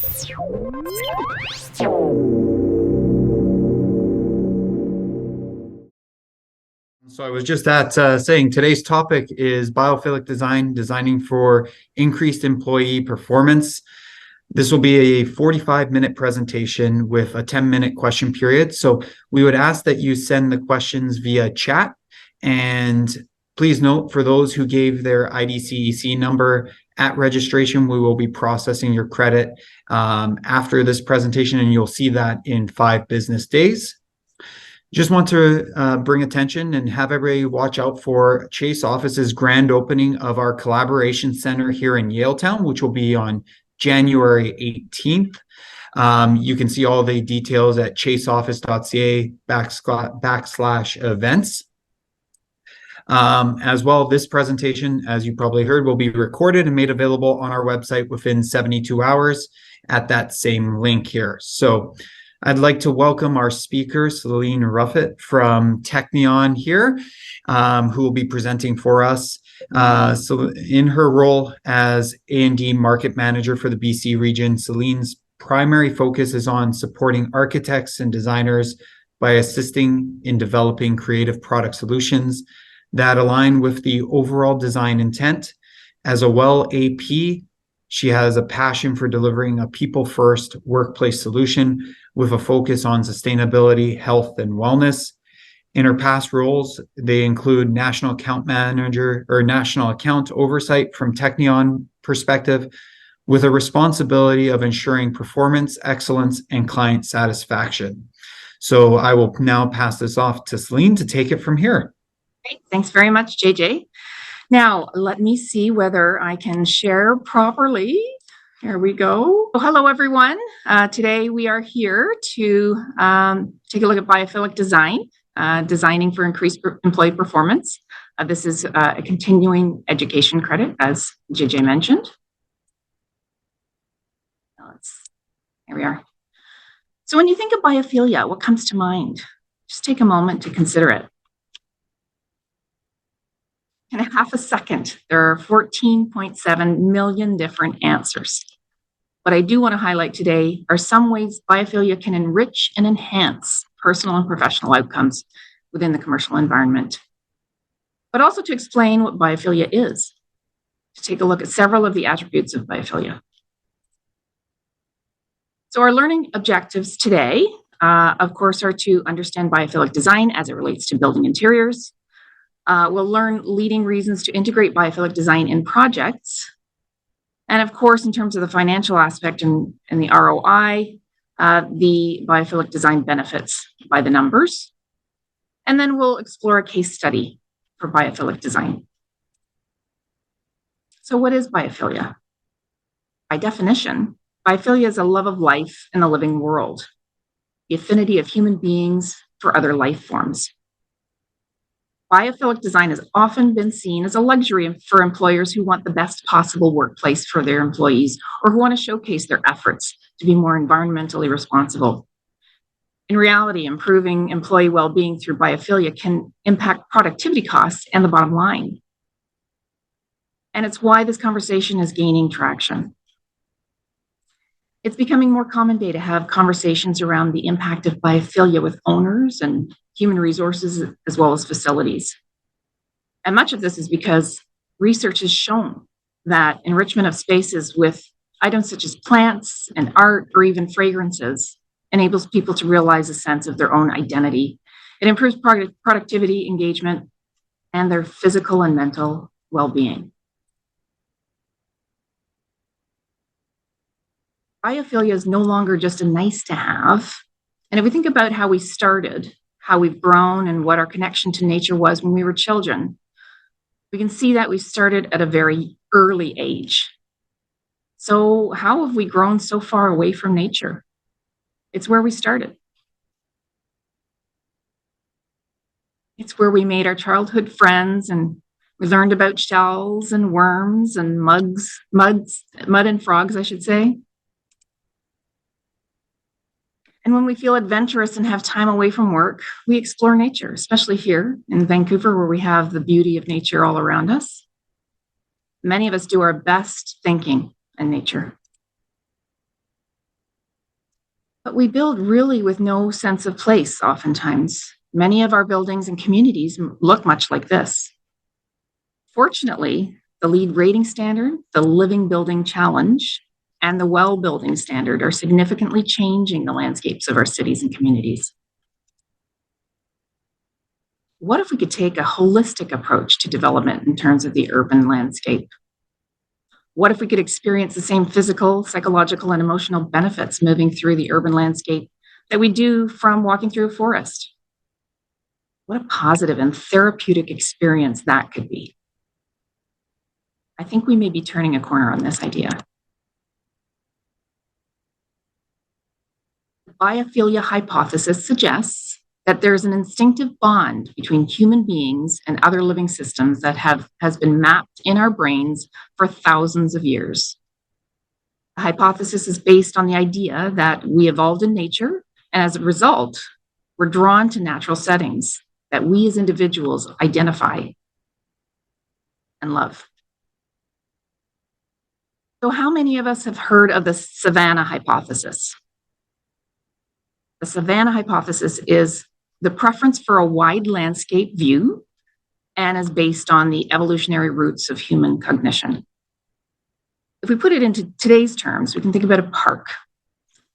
So I was just saying today's topic is biophilic design, designing for increased employee performance. This will be a 45-minute presentation with a 10-minute question period. So we would ask that you send the questions via chat. And please note, for those who gave their IDCEC number at registration, we will be processing your credit after this presentation, and you'll see that in 5 business days. Just want to bring attention and have everybody watch out for Chase Office's grand opening of our collaboration center here in Yaletown, which will be on January 18th. You can see all the details at chaseoffice.ca/events. As well, this presentation, as you probably heard, will be recorded and made available on our website within 72 hours at that same link here. So I'd like to welcome our speaker, Celine Ruffett from Teknion here, who will be presenting for us. So in her role as A&D market manager for the BC region, Celine's primary focus is on supporting architects and designers by assisting in developing creative product solutions that align with the overall design intent. As a well AP, she has a passion for delivering a people-first workplace solution with a focus on sustainability, health, and wellness. In her past roles, they include national account manager or national account oversight from Teknion perspective, with a responsibility of ensuring performance, excellence, and client satisfaction. So I will now pass this off to Celine to take it from here. Great. Thanks very much, JJ. Now, let me see whether I can share properly. Here we go. Well, hello, everyone. Today we are here to take a look at biophilic design, designing for increased employee performance. This is a continuing education credit, as JJ mentioned. Here we are. So when you think of biophilia, what comes to mind? Just take a moment to consider it. In a half a second, there are 14.7 million different answers. What I do want to highlight today are some ways biophilia can enrich and enhance personal and professional outcomes within the commercial environment, but also to explain what biophilia is, to take a look at several of the attributes of biophilia. So our learning objectives today, of course, are to understand biophilic design as it relates to building interiors. We'll learn leading reasons to integrate biophilic design in projects. And of course, in terms of the financial aspect and the ROI, the biophilic design benefits by the numbers. And then we'll explore a case study for biophilic design. So what is biophilia? By definition, biophilia is a love of life in the living world, the affinity of human beings for other life forms. Biophilic design has often been seen as a luxury for employers who want the best possible workplace for their employees or who want to showcase their efforts to be more environmentally responsible. In reality, improving employee well-being through biophilia can impact productivity costs and the bottom line. And it's why this conversation is gaining traction. It's becoming more common day to have conversations around the impact of biophilia with owners and human resources, as well as facilities. And much of this is because research has shown that enrichment of spaces with items such as plants and art or even fragrances enables people to realize a sense of their own identity. It improves productivity, engagement, and their physical and mental well-being. Biophilia is no longer just a nice to have. And if we think about how we started, how we've grown, and what our connection to nature was when we were children, we can see that we started at a very early age. So how have we grown so far away from nature? It's where we started. It's where we made our childhood friends, and we learned about shells and worms and mud and frogs, I should say. And when we feel adventurous and have time away from work, we explore nature, especially here in Vancouver, where we have the beauty of nature all around us. Many of us do our best thinking in nature. But we build really with no sense of place oftentimes. Many of our buildings and communities look much like this. Fortunately, the LEED rating standard, the Living Building Challenge, and the WELL Building Standard are significantly changing the landscapes of our cities and communities. What if we could take a holistic approach to development in terms of the urban landscape? What if we could experience the same physical, psychological, and emotional benefits moving through the urban landscape that we do from walking through a forest? What a positive and therapeutic experience that could be. I think we may be turning a corner on this idea. The biophilia hypothesis suggests that there's an instinctive bond between human beings and other living systems that has been mapped in our brains for thousands of years. The hypothesis is based on the idea that we evolved in nature, and as a result, we're drawn to natural settings that we as individuals identify and love. So how many of us have heard of the savanna hypothesis? The savanna hypothesis is the preference for a wide landscape view and is based on the evolutionary roots of human cognition. If we put it into today's terms, we can think about a park.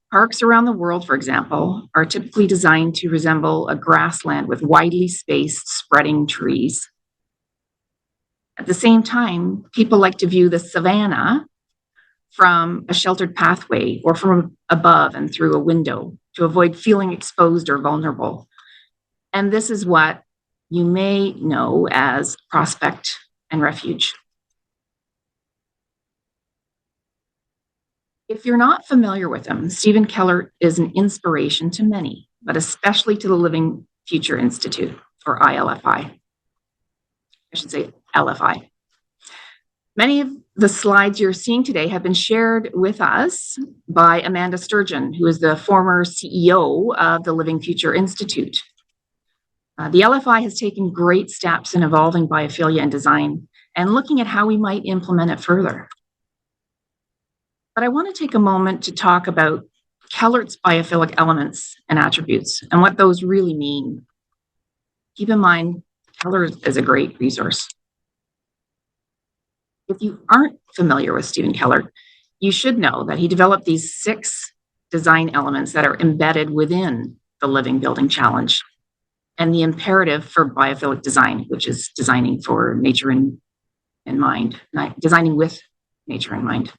Parks around the world, for example, are typically designed to resemble a grassland with widely spaced, spreading trees. At the same time, people like to view the savanna from a sheltered pathway or from above and through a window to avoid feeling exposed or vulnerable. And this is what you may know as prospect and refuge. If you're not familiar with him, Stephen Keller is an inspiration to many, but especially to the Living Future Institute, or ILFI. I should say LFI. Many of the slides you're seeing today have been shared with us by Amanda Sturgeon, who is the former CEO of the Living Future Institute. The LFI has taken great steps in evolving biophilia and design and looking at how we might implement it further. But I want to take a moment to talk about Kellert's biophilic elements and attributes and what those really mean. Keep in mind, Keller is a great resource. If you aren't familiar with Stephen Keller, you should know that he developed these 6 design elements that are embedded within the Living Building Challenge and the imperative for biophilic design, which is designing for nature in mind, designing with nature in mind.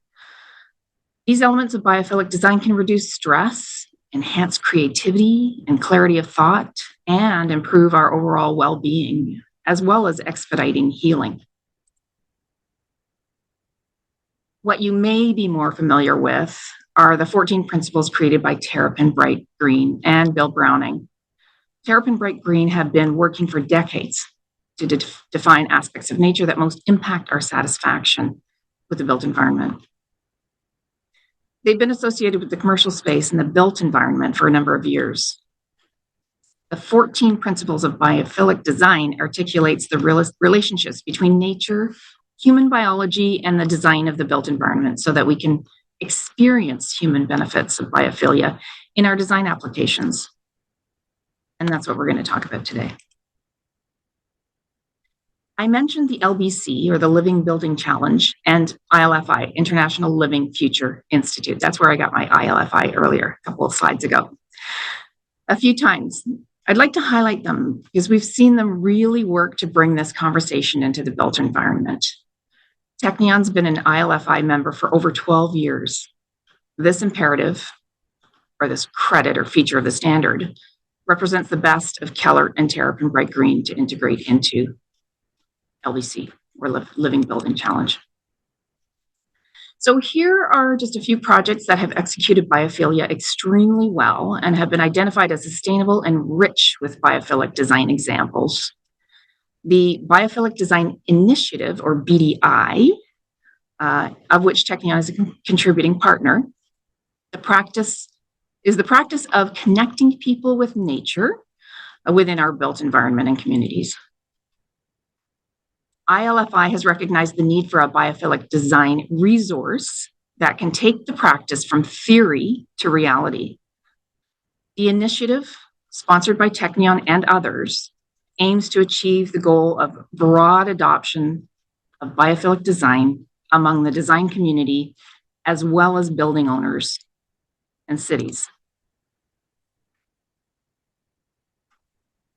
These elements of biophilic design can reduce stress, enhance creativity and clarity of thought, and improve our overall well-being, as well as expediting healing. What you may be more familiar with are the 14 principles created by Terrapin Bright Green and Bill Browning. Terrapin Bright Green have been working for decades to define aspects of nature that most impact our satisfaction with the built environment. They've been associated with the commercial space and the built environment for a number of years. The 14 principles of biophilic design articulates the relationships between nature, human biology, and the design of the built environment so that we can experience human benefits of biophilia in our design applications. And that's what we're going to talk about today. I mentioned the LBC, or the Living Building Challenge, and ILFI, International Living Future Institute. That's where I got my ILFI earlier, a couple of slides ago. A few times. I'd like to highlight them because we've seen them really work to bring this conversation into the built environment. Teknion's been an ILFI member for over 12 years. This imperative, or this credit or feature of the standard, represents the best of Keller and Terrapin Bright Green to integrate into LBC, or Living Building Challenge. So here are just a few projects that have executed biophilia extremely well and have been identified as sustainable and rich with biophilic design examples. The Biophilic Design Initiative, or BDI, of which Teknion is a contributing partner, is the practice of connecting people with nature within our built environment and communities. ILFI has recognized the need for a biophilic design resource that can take the practice from theory to reality. The initiative, sponsored by Teknion and others, aims to achieve the goal of broad adoption of biophilic design among the design community, as well as building owners and cities.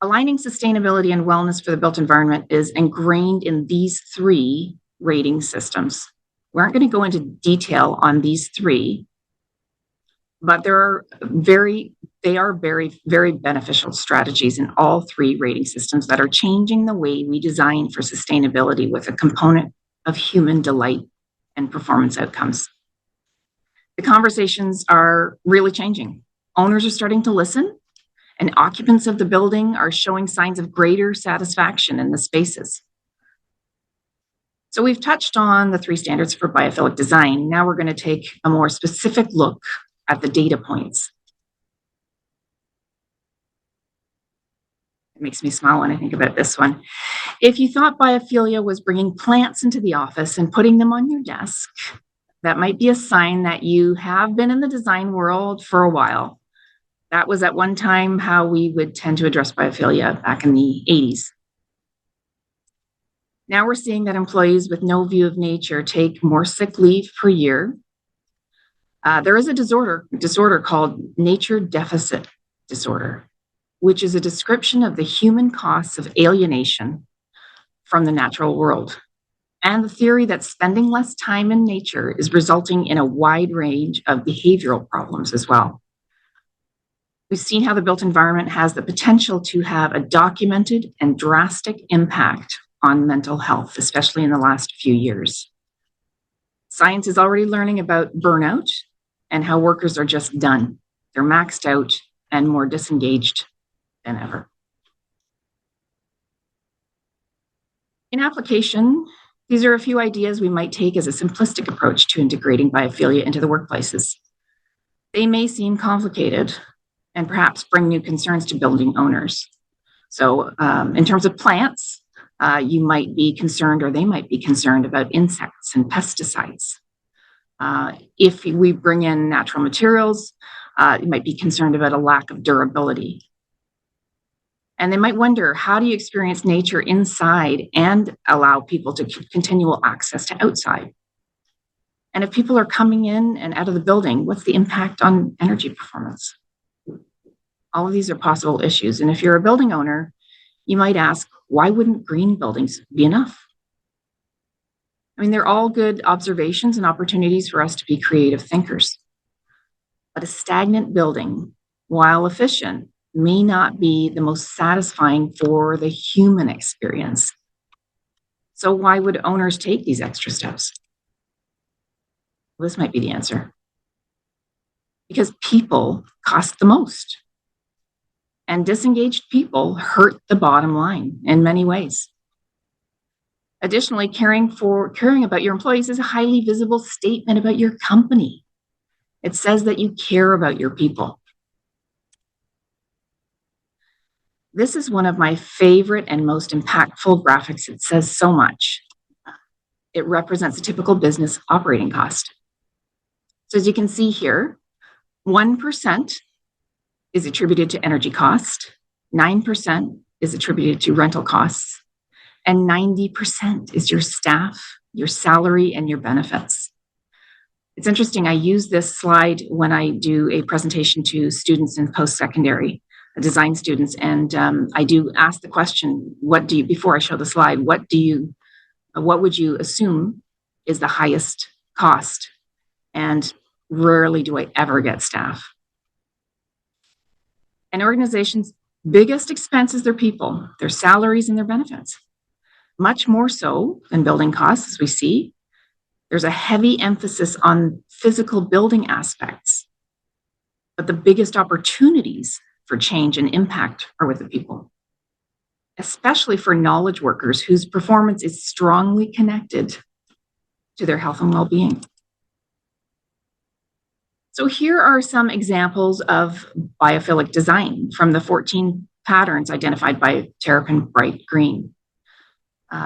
Aligning sustainability and wellness for the built environment is ingrained in these three rating systems. We aren't going to go into detail on these three, but they are very, very beneficial strategies in all three rating systems that are changing the way we design for sustainability with a component of human delight and performance outcomes. The conversations are really changing. Owners are starting to listen, and occupants of the building are showing signs of greater satisfaction in the spaces. So we've touched on the three standards for biophilic design. Now we're going to take a more specific look at the data points. It makes me smile when I think about this one. If you thought Biophilia was bringing plants into the office and putting them on your desk, that might be a sign that you have been in the design world for a while. That was at one time how we would tend to address biophilia back in the 80s. Now we're seeing that employees with no view of nature take more sick leave per year. There is a disorder called nature deficit disorder, which is a description of the human costs of alienation from the natural world, and the theory that spending less time in nature is resulting in a wide range of behavioral problems as well. We've seen how the built environment has the potential to have a documented and drastic impact on mental health, especially in the last few years. Science is already learning about burnout and how workers are just done. They're maxed out and more disengaged than ever. In application, these are a few ideas we might take as a simplistic approach to integrating biophilia into the workplaces. They may seem complicated and perhaps bring new concerns to building owners. So in terms of plants, you might be concerned, or they might be concerned about insects and pesticides. If we bring in natural materials, you might be concerned about a lack of durability. And they might wonder, how do you experience nature inside and allow people to continual access to outside? And if people are coming in and out of the building, what's the impact on energy performance? All of these are possible issues. And if you're a building owner, you might ask, why wouldn't green buildings be enough? I mean, they're all good observations and opportunities for us to be creative thinkers. But a stagnant building, while efficient, may not be the most satisfying for the human experience. So why would owners take these extra steps? Well, this might be the answer. Because people cost the most. And disengaged people hurt the bottom line in many ways. Additionally, caring about your employees is a highly visible statement about your company. It says that you care about your people. This is one of my favorite and most impactful graphics. It says so much. It represents a typical business operating cost. So as you can see here, 1% is attributed to energy cost, 9% is attributed to rental costs, and 90% is your staff, your salary, and your benefits. It's interesting, I use this slide when I do a presentation to students in post-secondary, design students, and I do ask the question, before I show the slide, what would you assume is the highest cost? And rarely do I ever get staff. An organization's biggest expense is their people, their salaries, and their benefits. Much more so than building costs, as we see. There's a heavy emphasis on physical building aspects, but the biggest opportunities for change and impact are with the people, especially for knowledge workers whose performance is strongly connected to their health and well-being. So here are some examples of biophilic design from the 14 patterns identified by Terrapin Bright Green.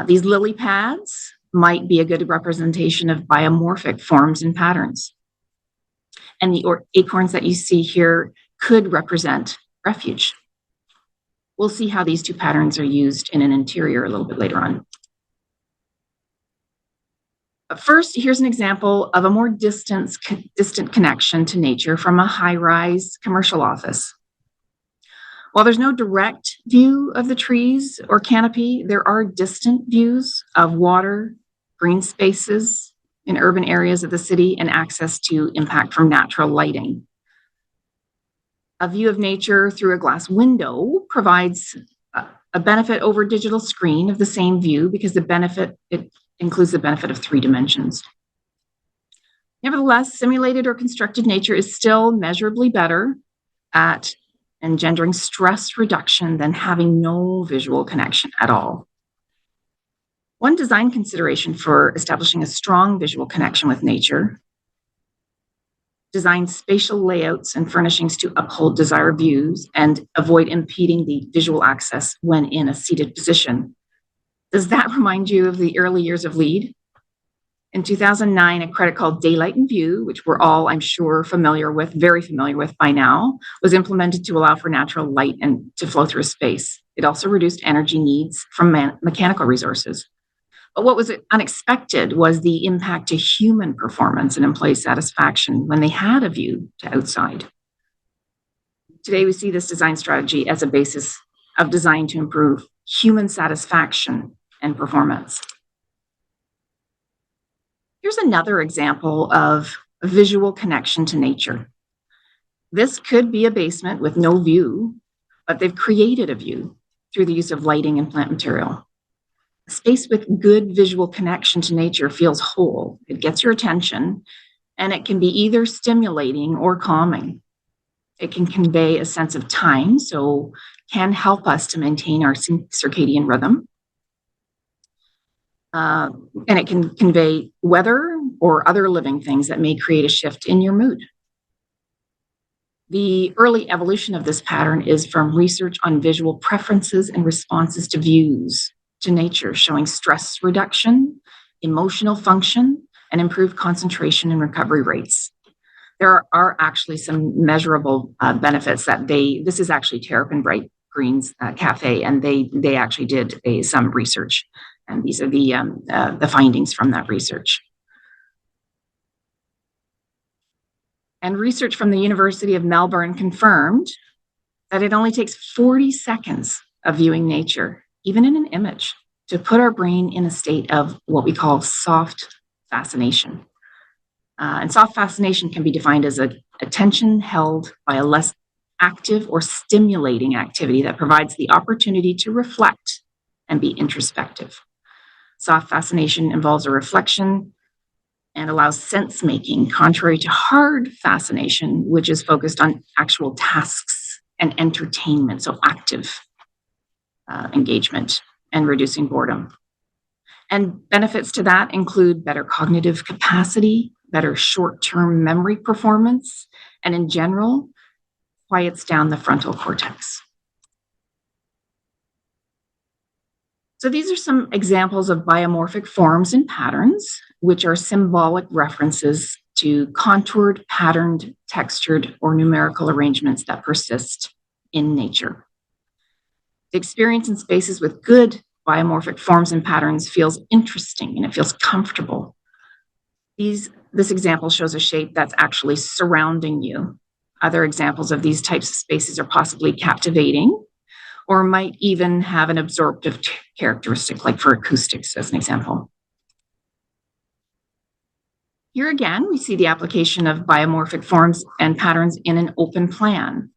These lily pads might be a good representation of biomorphic forms and patterns. And the acorns that you see here could represent refuge. We'll see how these two patterns are used in an interior a little bit later on. But first, here's an example of a more distant connection to nature from a high-rise commercial office. While there's no direct view of the trees or canopy, there are distant views of water, green spaces in urban areas of the city, and access to impact from natural lighting. A view of nature through a glass window provides a benefit over digital screen of the same view because it includes the benefit of 3 dimensions. Nevertheless, simulated or constructed nature is still measurably better at engendering stress reduction than having no visual connection at all. One design consideration for establishing a strong visual connection with nature: design spatial layouts and furnishings to uphold desired views and avoid impeding the visual access when in a seated position. Does that remind you of the early years of LEED? In 2009, a credit called Daylight in View, which we're all, I'm sure, very familiar with by now, was implemented to allow for natural light and to flow through a space. It also reduced energy needs from mechanical resources. But what was unexpected was the impact to human performance and employee satisfaction when they had a view to outside. Today, we see this design strategy as a basis of design to improve human satisfaction and performance. Here's another example of a visual connection to nature. This could be a basement with no view, but they've created a view through the use of lighting and plant material. A space with good visual connection to nature feels whole. It gets your attention, and it can be either stimulating or calming. It can convey a sense of time, so can help us to maintain our circadian rhythm. And it can convey weather or other living things that may create a shift in your mood. The early evolution of this pattern is from research on visual preferences and responses to views to nature, showing stress reduction, emotional function, and improved concentration and recovery rates. There are actually some measurable benefits that this is actually Terrapin Bright Green's cafe, and they actually did some research, and these are the findings from that research. And research from the University of Melbourne confirmed that it only takes 40 seconds of viewing nature, even in an image, to put our brain in a state of what we call soft fascination. And soft fascination can be defined as attention held by a less active or stimulating activity that provides the opportunity to reflect and be introspective. Soft fascination involves a reflection and allows sense making, contrary to hard fascination, which is focused on actual tasks and entertainment, so active engagement and reducing boredom. And benefits to that include better cognitive capacity, better short-term memory performance, and in general, quiets down the frontal cortex. So these are some examples of biomorphic forms and patterns, which are symbolic references to contoured, patterned, textured, or numerical arrangements that persist in nature. The experience in spaces with good biomorphic forms and patterns feels interesting and it feels comfortable. This example shows a shape that's actually surrounding you. Other examples of these types of spaces are possibly captivating or might even have an absorptive characteristic, like for acoustics as an example. Here again, we see the application of biomorphic forms and patterns in an open plan.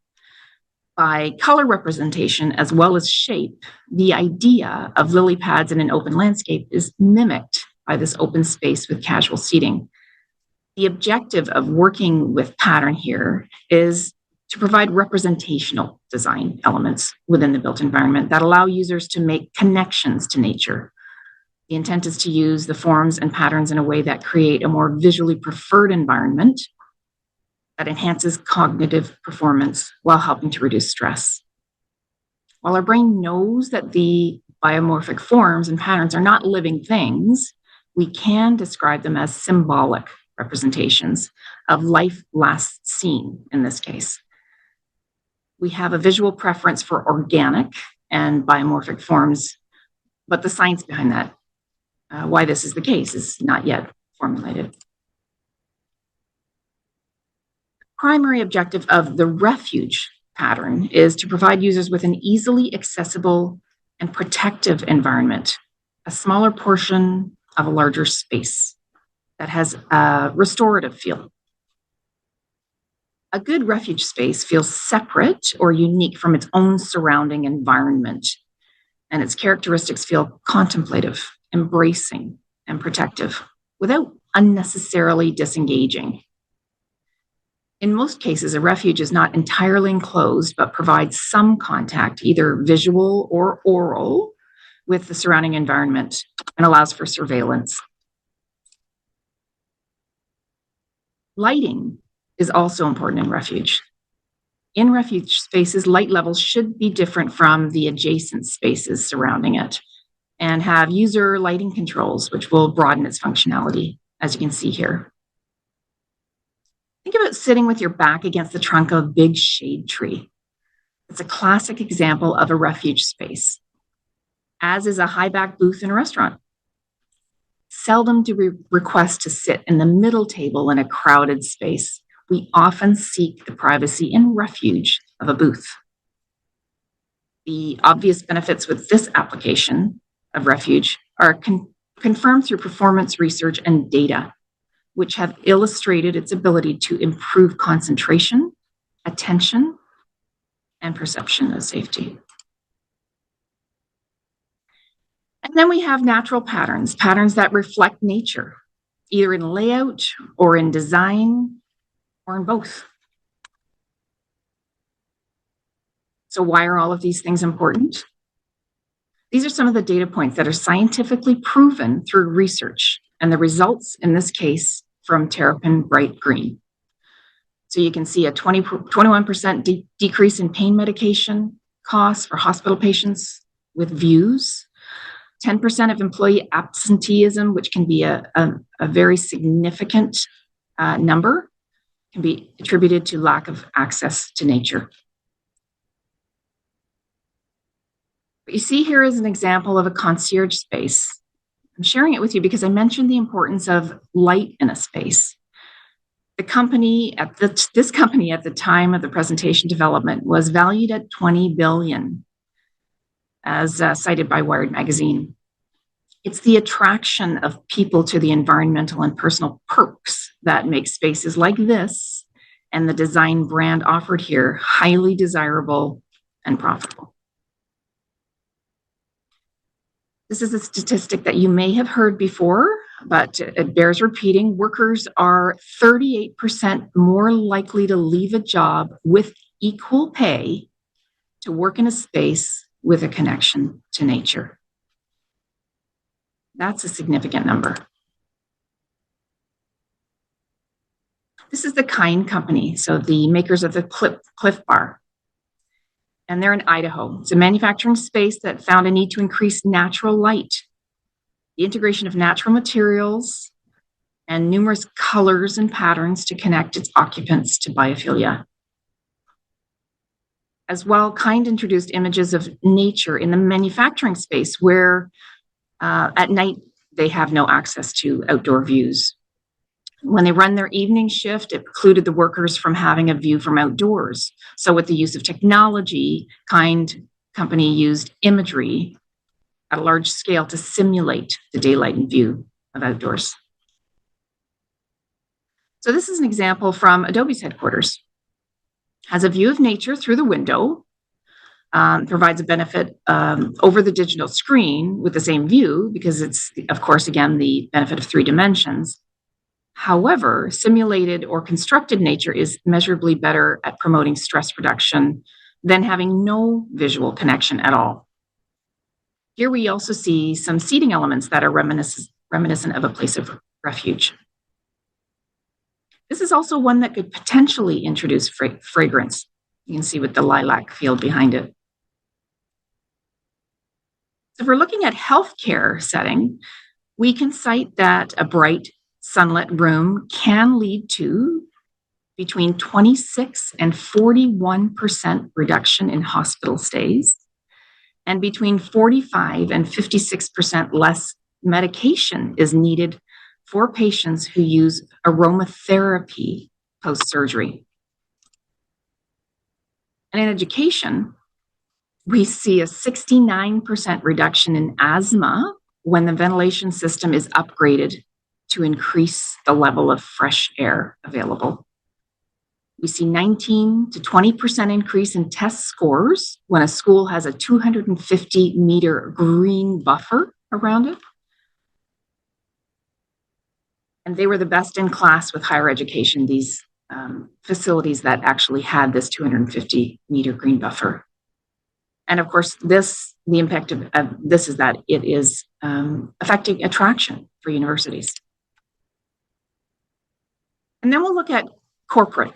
By color representation as well as shape, the idea of lily pads in an open landscape is mimicked by this open space with casual seating. The objective of working with pattern here is to provide representational design elements within the built environment that allow users to make connections to nature. The intent is to use the forms and patterns in a way that create a more visually preferred environment that enhances cognitive performance while helping to reduce stress. While our brain knows that the biomorphic forms and patterns are not living things, we can describe them as symbolic representations of life last seen in this case. We have a visual preference for organic and biomorphic forms, but the science behind that, why this is the case, is not yet formulated. Primary objective of the refuge pattern is to provide users with an easily accessible and protective environment, a smaller portion of a larger space that has a restorative feel. A good refuge space feels separate or unique from its own surrounding environment, and its characteristics feel contemplative, embracing, and protective without unnecessarily disengaging. In most cases, a refuge is not entirely enclosed, but provides some contact, either visual or oral, with the surrounding environment and allows for surveillance. Lighting is also important in refuge. In refuge spaces, light levels should be different from the adjacent spaces surrounding it and have user lighting controls, which will broaden its functionality, as you can see here. Think about sitting with your back against the trunk of a big shade tree. It's a classic example of a refuge space, as is a high back booth in a restaurant. Seldom do we request to sit in the middle table in a crowded space. We often seek the privacy and refuge of a booth. The obvious benefits with this application of refuge are confirmed through performance research and data, which have illustrated its ability to improve concentration, attention, and perception of safety. And then we have natural patterns, patterns that reflect nature, either in layout or in design or in both. So why are all of these things important? These are some of the data points that are scientifically proven through research, and the results in this case from Terrapin Bright Green. So you can see a 21% decrease in pain medication costs for hospital patients with views, 10% of employee absenteeism, which can be a very significant number, can be attributed to lack of access to nature. What you see here is an example of a concierge space. I'm sharing it with you because I mentioned the importance of light in a space. The company this company at the time of the presentation development was valued at $20 billion, as cited by Wired magazine. It's the attraction of people to the environmental and personal perks that make spaces like this and the design brand offered here highly desirable and profitable. This is a statistic that you may have heard before, but it bears repeating. Workers are 38% more likely to leave a job with equal pay to work in a space with a connection to nature. That's a significant number. This is the Kind Company, so the makers of the Cliff Bar. And they're in Idaho. It's a manufacturing space that found a need to increase natural light. The integration of natural materials and numerous colors and patterns to connect its occupants to biophilia. As well, Kind introduced images of nature in the manufacturing space where at night they have no access to outdoor views. When they run their evening shift, it precluded the workers from having a view from outdoors. So with the use of technology, Kind Company used imagery at a large scale to simulate the daylight and view of outdoors. So this is an example from Adobe's headquarters. Has a view of nature through the window, provides a benefit over the digital screen with the same view because it's, of course, again, the benefit of 3 dimensions. However, simulated or constructed nature is measurably better at promoting stress reduction than having no visual connection at all. Here we also see some seating elements that are reminiscent of a place of refuge. This is also one that could potentially introduce fragrance. You can see with the lilac field behind it. So if we're looking at healthcare setting, we can cite that a bright sunlit room can lead to between 26 and 41% reduction in hospital stays, and between 45 and 56% less medication is needed for patients who use aromatherapy post-surgery. And in education, we see a 69% reduction in asthma when the ventilation system is upgraded to increase the level of fresh air available. We see 19 to 20% increase in test scores when a school has a 250-meter green buffer around it. And they were the best in class with higher education, these facilities that actually had this 250-meter green buffer. And of course, the impact of this is that it is affecting attraction for universities. And then we'll look at corporate.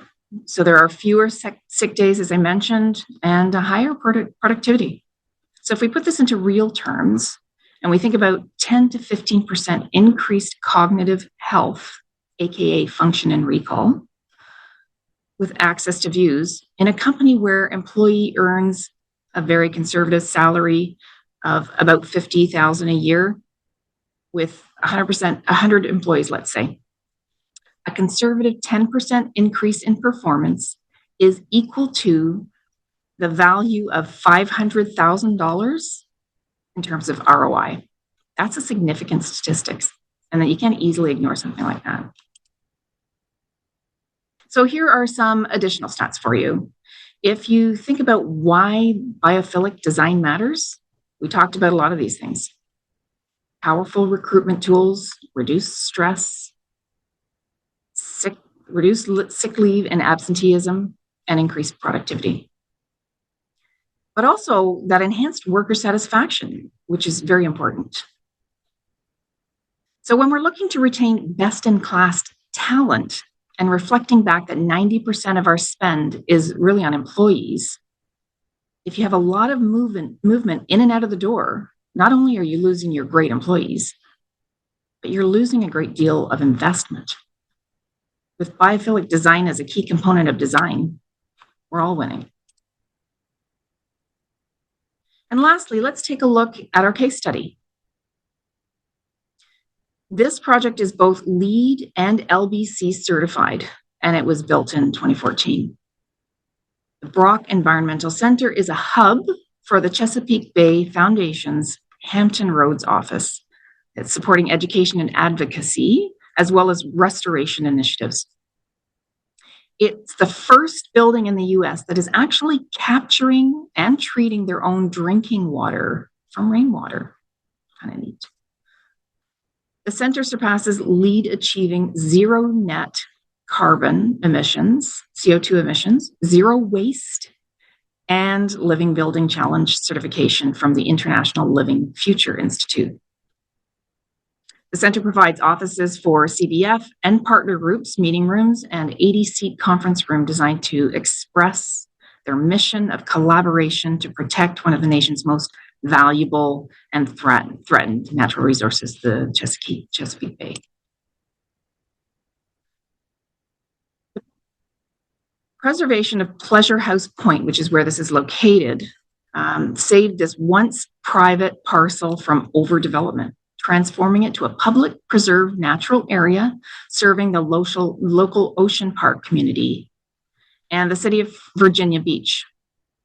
So there are fewer sick days, as I mentioned, and a higher productivity. So if we put this into real terms, and we think about 10 to 15% increased cognitive health, aka function and recall, with access to views in a company where employee earns a very conservative salary of about $50,000 a year with 100 employees, let's say. A conservative 10% increase in performance is equal to the value of $500,000 in terms of ROI. That's a significant statistics, and that you can't easily ignore something like that. So here are some additional stats for you. If you think about why biophilic design matters, we talked about a lot of these things. Powerful recruitment tools, reduce stress, reduce sick leave and absenteeism, and increase productivity. But also that enhanced worker satisfaction, which is very important. So when we're looking to retain best-in-class talent and reflecting back that 90% of our spend is really on employees, if you have a lot of movement in and out of the door, not only are you losing your great employees, but you're losing a great deal of investment. With biophilic design as a key component of design, we're all winning. And lastly, let's take a look at our case study. This project is both LEED and LBC certified, and it was built in 2014. The Brock Environmental Center is a hub for the Chesapeake Bay Foundation's Hampton Roads office. It's supporting education and advocacy, as well as restoration initiatives. It's the first building in the US that is actually capturing and treating their own drinking water from rainwater. Kind of neat. The center surpasses LEED achieving zero net carbon emissions, CO2 emissions, zero waste, and Living Building Challenge certification from the International Living Future Institute. The center provides offices for CBF and partner groups, meeting rooms, and 80-seat conference room designed to express their mission of collaboration to protect one of the nation's most valuable and threatened natural resources, the Chesapeake Bay. The preservation of Pleasure House Point, which is where this is located, saved this once private parcel from overdevelopment, transforming it to a public preserved natural area serving the local Ocean Park community and the city of Virginia Beach,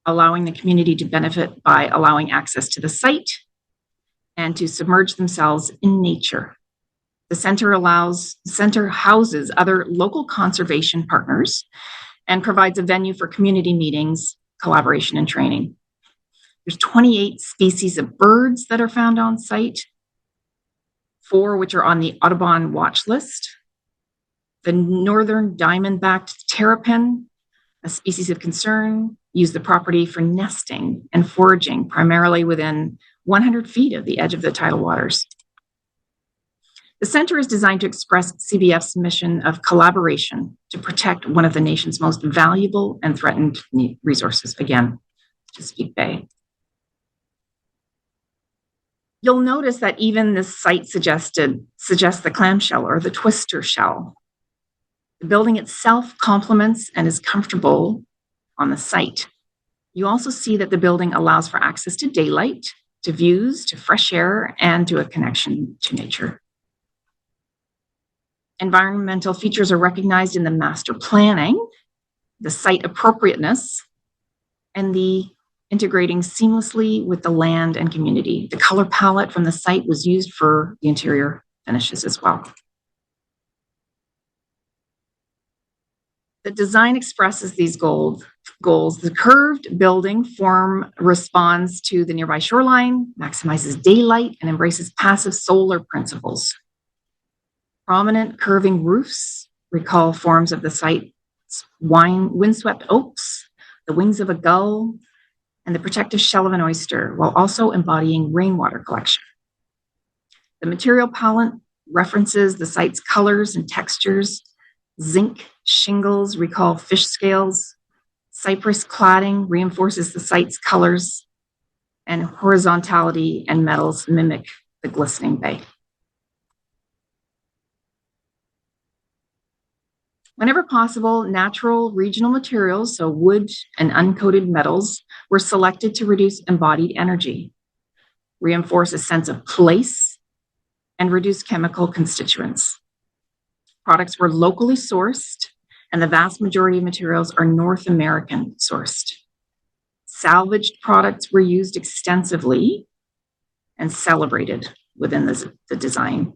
allowing the community to benefit by allowing access to the site and to submerge themselves in nature. The center houses other local conservation partners and provides a venue for community meetings, collaboration, and training. There's 28 species of birds that are found on site, 4 which are on the Audubon watch list. The northern diamond-backed terrapin, a species of concern, use the property for nesting and foraging, primarily within 100 feet of the edge of the tidal waters. The center is designed to express CBF's mission of collaboration to protect one of the nation's most valuable and threatened resources, again, Chesapeake Bay. You'll notice that even this site suggests the clamshell or the twister shell. The building itself complements and is comfortable on the site. You also see that the building allows for access to daylight, to views, to fresh air, and to a connection to nature. Environmental features are recognized in the master planning, the site appropriateness, and the integrating seamlessly with the land and community. The color palette from the site was used for the interior finishes as well. The design expresses these goals. The curved building form responds to the nearby shoreline, maximizes daylight, and embraces passive solar principles. Prominent curving roofs recall forms of the site's windswept oaks, the wings of a gull, and the protective shell of an oyster, while also embodying rainwater collection. The material palette references the site's colors and textures. Zinc shingles recall fish scales. Cypress cladding reinforces the site's colors, and horizontality and metals mimic the glistening bay. Whenever possible, natural regional materials, so wood and uncoated metals, were selected to reduce embodied energy, reinforce a sense of place, and reduce chemical constituents. Products were locally sourced, and the vast majority of materials are North American sourced. Salvaged products were used extensively and celebrated within the design.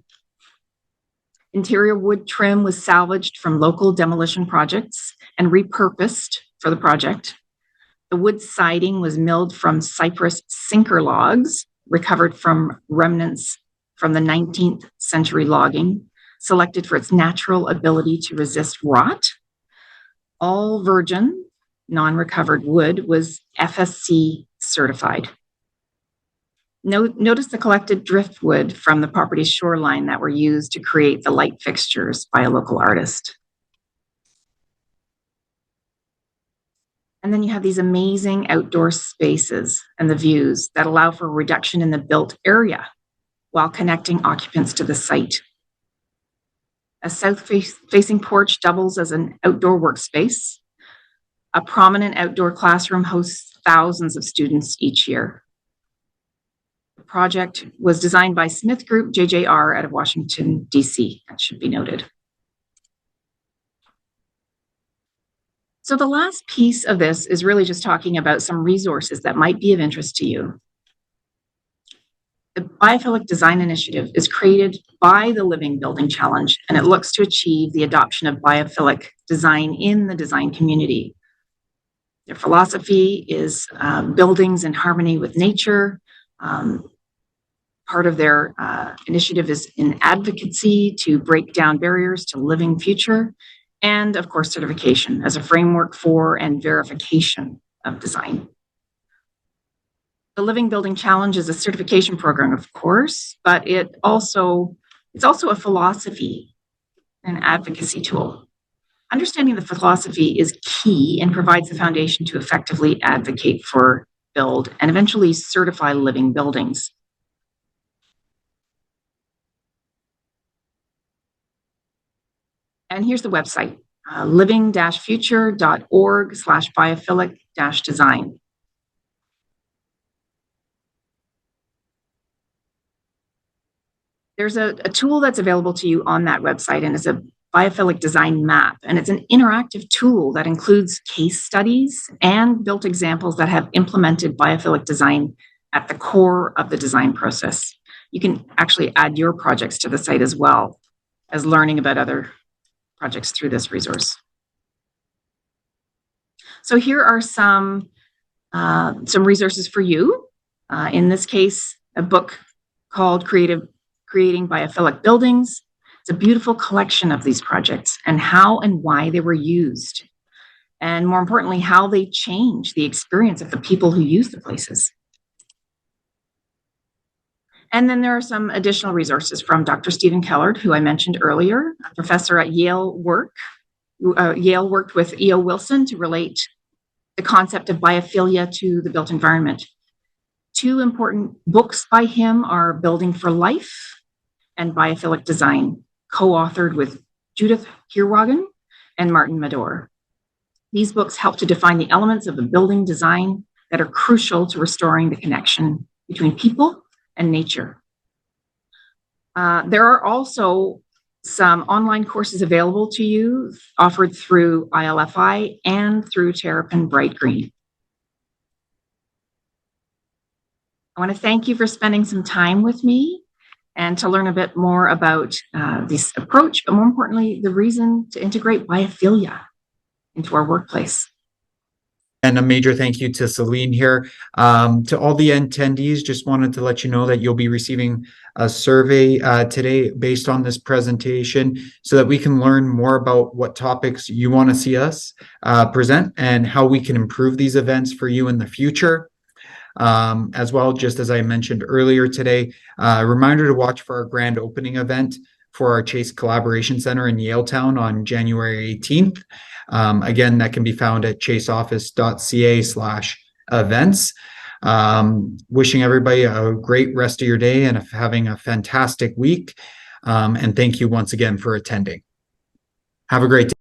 Interior wood trim was salvaged from local demolition projects and repurposed for the project. The wood siding was milled from cypress sinker logs, recovered from remnants from the 19th century logging, selected for its natural ability to resist rot. All virgin, non-recovered wood was FSC certified. Notice the collected driftwood from the property's shoreline that were used to create the light fixtures by a local artist. And then you have these amazing outdoor spaces and the views that allow for a reduction in the built area while connecting occupants to the site. A south-facing porch doubles as an outdoor workspace. A prominent outdoor classroom hosts thousands of students each year. The project was designed by Smith Group JJR out of Washington, D.C. That should be noted. So the last piece of this is really just talking about some resources that might be of interest to you. The Biophilic Design Initiative is created by the Living Building Challenge, and it looks to achieve the adoption of biophilic design in the design community. Their philosophy is buildings in harmony with nature. Part of their initiative is in advocacy to break down barriers to living future, and of course, certification as a framework for and verification of design. The Living Building Challenge is a certification program, of course, but it's also a philosophy and advocacy tool. Understanding the philosophy is key and provides the foundation to effectively advocate for, build, and eventually certify living buildings. And here's the website, living-future.org/biophilic-design. There's a tool that's available to you on that website, and it's a biophilic design map. And it's an interactive tool that includes case studies and built examples that have implemented biophilic design at the core of the design process. You can actually add your projects to the site as well as learning about other projects through this resource. So here are some resources for you. In this case, a book called Creating Biophilic Buildings. It's a beautiful collection of these projects and how and why they were used. And more importantly, how they change the experience of the people who use the places. And then there are some additional resources from Dr. Stephen Kellard, who I mentioned earlier, a professor at Yale Yale worked with E.O. Wilson to relate the concept of biophilia to the built environment. Two important books by him are Building for Life and Biophilic Design, co-authored with Judith Heerwagen and Martin Mador. These books help to define the elements of the building design that are crucial to restoring the connection between people and nature. There are also some online courses available to you offered through ILFI and through Terrapin Bright Green. I want to thank you for spending some time with me and to learn a bit more about this approach, but more importantly, the reason to integrate biophilia into our workplace. And a major thank you to Celine here. To all the attendees, just wanted to let you know that you'll be receiving a survey today based on this presentation so that we can learn more about what topics you want to see us present and how we can improve these events for you in the future. As well, just as I mentioned earlier today, a reminder to watch for our grand opening event for our Chase Collaboration Center in Yaletown on January 18th. Again, that can be found at chaseoffice.ca/events. Wishing everybody a great rest of your day and having a fantastic week. And thank you once again for attending. Have a great day.